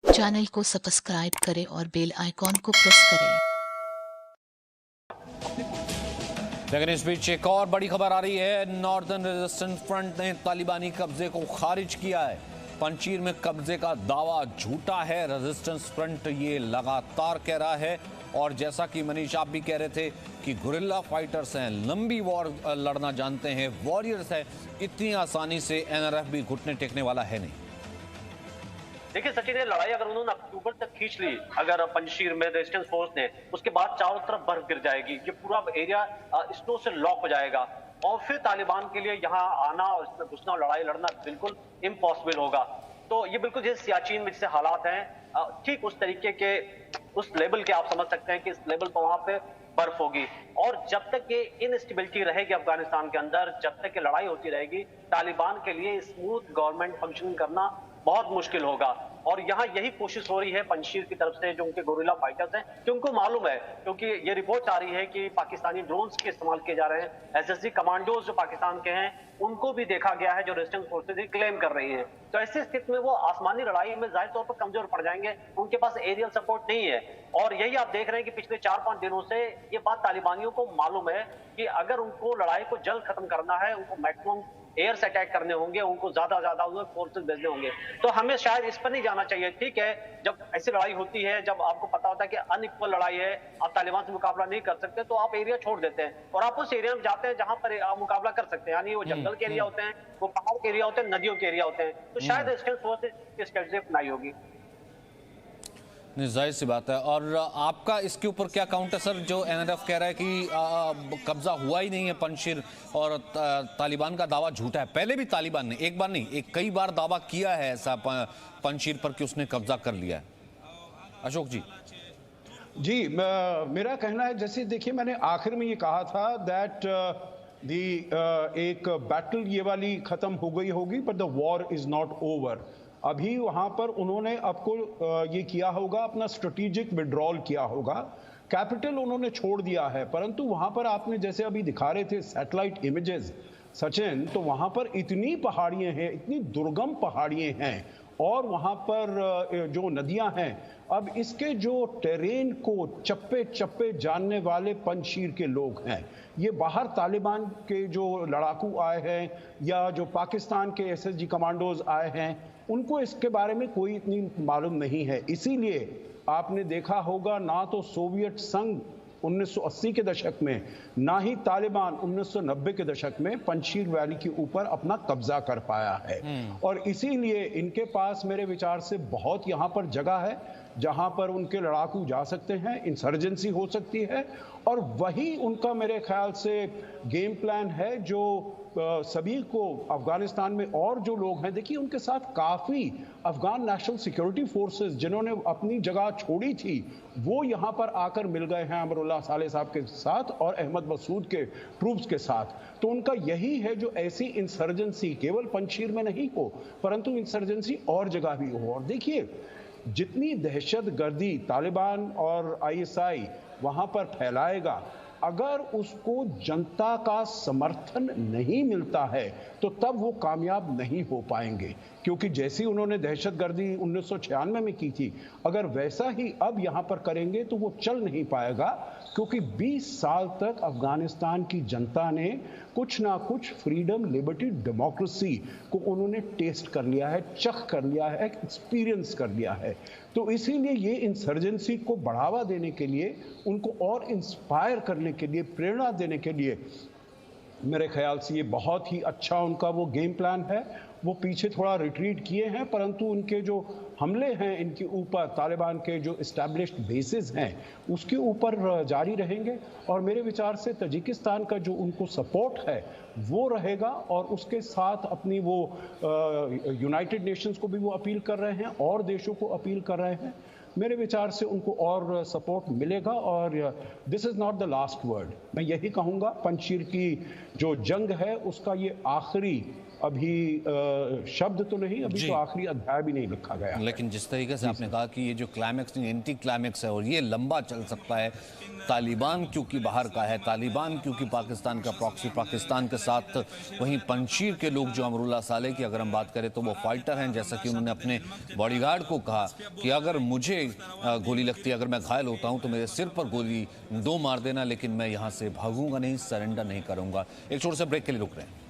Channel को subscribe करें और बेल आइकॉन को प्रेस करें। लेकिन इस बीच एक और बड़ी खबर आ रही है। नॉर्दर्न रेजिस्टेंस फ्रंट ने तालिबानी कब्जे को खारिज किया है। पंचशीर में कब्जे का दावा झूठा है, रेजिस्टेंस फ्रंट ये लगातार कह रहा है। और जैसा कि मनीष आप भी कह रहे थे कि गुरिल्ला फाइटर्स हैं, लंबी वॉर लड़ना जानते हैं, वॉरियर्स हैं, इतनी आसानी से एनआरएफ भी घुटने टेकने वाला है नहीं। देखिए सचिन, ये लड़ाई अगर उन्होंने अक्टूबर तक खींच ली, अगर पंजशीर में रेजिस्टेंस फोर्स ने, उसके बाद चारों तरफ बर्फ गिर जाएगी, ये पूरा एरिया स्नो से लॉक हो जाएगा और फिर तालिबान के लिए यहाँ आना और इसमें घुसना और लड़ाई लड़ना बिल्कुल इम्पॉसिबल होगा। तो ये बिल्कुल जैसे सियाचिन में जैसे हालात हैं, ठीक उस तरीके के, उस लेवल के आप समझ सकते हैं कि इस लेवल पर वहां पे बर्फ होगी। और जब तक ये इनस्टेबिलिटी रहेगी अफगानिस्तान के अंदर, जब तक ये लड़ाई होती रहेगी, तालिबान के लिए स्मूथ गवर्नमेंट फंक्शन करना बहुत मुश्किल होगा। और यहाँ यही कोशिश हो रही है पंजशीर की तरफ से, जो उनके गोरिल्ला फाइटर्स हैं, कि उनको मालूम है, क्योंकि ये रिपोर्ट आ रही है कि पाकिस्तानी ड्रोन्स के इस्तेमाल किए जा रहे हैं। एसएसजी कमांडोज जो पाकिस्तान के हैं, उनको भी देखा गया है, जो रेजिस्टेंस फोर्सेज क्लेम कर रही हैं। तो ऐसी स्थिति में वो आसमानी लड़ाई में जाहिर तौर पर कमजोर पड़ जाएंगे, उनके पास एरियल सपोर्ट नहीं है। और यही आप देख रहे हैं कि पिछले 4-5 दिनों से ये बात तालिबानियों को मालूम है कि अगर उनको लड़ाई को जल्द खत्म करना है, उनको मैक्सिमम एयर से अटैक करने होंगे, उनको ज्यादा फोर्सेस भेजने होंगे। तो हमें शायद इस पर नहीं जाना चाहिए। ठीक है, जब ऐसी लड़ाई होती है, जब आपको पता होता है कि अनइक्वल लड़ाई है, आप तालिबान से मुकाबला नहीं कर सकते, तो आप एरिया छोड़ देते हैं और आप उस एरिया में जाते हैं जहां पर आप मुकाबला कर सकते हैं। यानी वो जंगल के एरिया होते हैं, वो पहाड़ के एरिया होते हैं, नदियों के एरिया होते हैं। तो शायद रेजिस्टेंस फोर्सेस की स्ट्रेटजी अपनाई होगी। जाहिर सी बात है। और आपका इसके ऊपर क्या काउंटर सर, जो एनआरएफ कह रहा है कि कब्जा हुआ ही नहीं है पंजशीर और तालिबान का दावा झूठा है। पहले भी तालिबान ने एक बार नहीं, कई बार दावा किया है ऐसा पंजशीर पर कि उसने कब्जा कर लिया है। अशोक जी। जी, मेरा कहना है, जैसे देखिए मैंने आखिर में ये कहा था दैट एक बैटल ये वाली खत्म हो गई होगी, but the war is not over. अभी वहां पर उन्होंने आपको ये किया होगा, अपना स्ट्रेटेजिक विड्रॉल किया होगा, कैपिटल उन्होंने छोड़ दिया है। परंतु वहां पर आपने जैसे अभी दिखा रहे थे सैटेलाइट इमेजेस सचिन, तो वहां पर इतनी पहाड़ियां हैं, इतनी दुर्गम पहाड़ियां हैं और वहां पर जो नदियां हैं, अब इसके जो टेरेन को चप्पे चप्पे जानने वाले पंजशीर के लोग हैं। ये बाहर तालिबान के जो लड़ाकू आए हैं या जो पाकिस्तान के एसएसजी कमांडोज आए हैं, उनको इसके बारे में कोई इतनी मालूम नहीं है। इसीलिए आपने देखा होगा, ना तो सोवियत संघ 1980 के दशक में, ना ही तालिबान 1990 के दशक में पंजशीर वैली के ऊपर अपना कब्जा कर पाया है। और इसीलिए इनके पास मेरे विचार से बहुत यहाँ पर जगह है जहां पर उनके लड़ाकू जा सकते हैं, इंसर्जेंसी हो सकती है। और वही उनका मेरे ख्याल से गेम प्लान है, जो सभी को अफगानिस्तान में और जो लोग हैं, देखिए उनके साथ काफ़ी अफगान नेशनल सिक्योरिटी फोर्सेस जिन्होंने अपनी जगह छोड़ी थी, वो यहाँ पर आकर मिल गए हैं अमरुल्लाह साले साहब के साथ और अहमद मसूद के ट्रूप्स के साथ। तो उनका यही है, जो ऐसी इंसर्जेंसी केवल पंजशीर में नहीं हो, परंतु इंसर्जेंसी और जगह भी हो। और देखिए, जितनी दहशतगर्दी तालिबान और आईएसआई वहां पर फैलाएगा, अगर उसको जनता का समर्थन नहीं मिलता है तो तब वो कामयाब नहीं हो पाएंगे। क्योंकि जैसी उन्होंने दहशतगर्दी 1996 में की थी, अगर वैसा ही अब यहां पर करेंगे तो वो चल नहीं पाएगा। क्योंकि 20 साल तक अफगानिस्तान की जनता ने कुछ ना कुछ फ्रीडम, लिबर्टी, डेमोक्रेसी को उन्होंने टेस्ट कर लिया है, चख कर लिया है, एक्सपीरियंस कर लिया है। तो इसीलिए ये इंसर्जेंसी को बढ़ावा देने के लिए, उनको और इंस्पायर करने के लिए, प्रेरणा देने के लिए मेरे ख्याल से ये बहुत ही अच्छा उनका वो गेम प्लान है। वो पीछे थोड़ा रिट्रीट किए हैं, परंतु उनके जो हमले हैं इनके ऊपर, तालिबान के जो इस्टेब्लिश्ड बेसिस हैं उसके ऊपर जारी रहेंगे। और मेरे विचार से तजिकिस्तान का जो उनको सपोर्ट है वो रहेगा, और उसके साथ अपनी वो यूनाइटेड नेशंस को भी वो अपील कर रहे हैं और देशों को अपील कर रहे हैं। मेरे विचार से उनको और सपोर्ट मिलेगा। और this is not the last word. मैं यही कहूँगा, पंजशीर की जो जंग है उसका ये आखिरी अभी शब्द तो नहीं, अभी जी। तो आखिरी अध्याय भी नहीं लिखा गया। लेकिन जिस तरीके से आपने कहा कि ये जो क्लाइमैक्स नहीं, एंटी क्लाइमैक्स है और ये लंबा चल सकता है। तालिबान क्योंकि बाहर का है, तालिबान क्योंकि पाकिस्तान का प्रॉक्सी, पाकिस्तान के साथ वहीं पंजशीर के लोग जो अमरुल्लाह साले की अगर हम बात करें तो वो फाइटर हैं, जैसा कि उन्होंने अपने बॉडीगार्ड को कहा कि अगर मुझे गोली लगती है, अगर मैं घायल होता हूं तो मेरे सिर पर गोली 2 मार देना, लेकिन मैं यहां से भागूंगा नहीं, सरेंडर नहीं करूंगा। एक छोटे से ब्रेक के लिए रुक रहे हैं।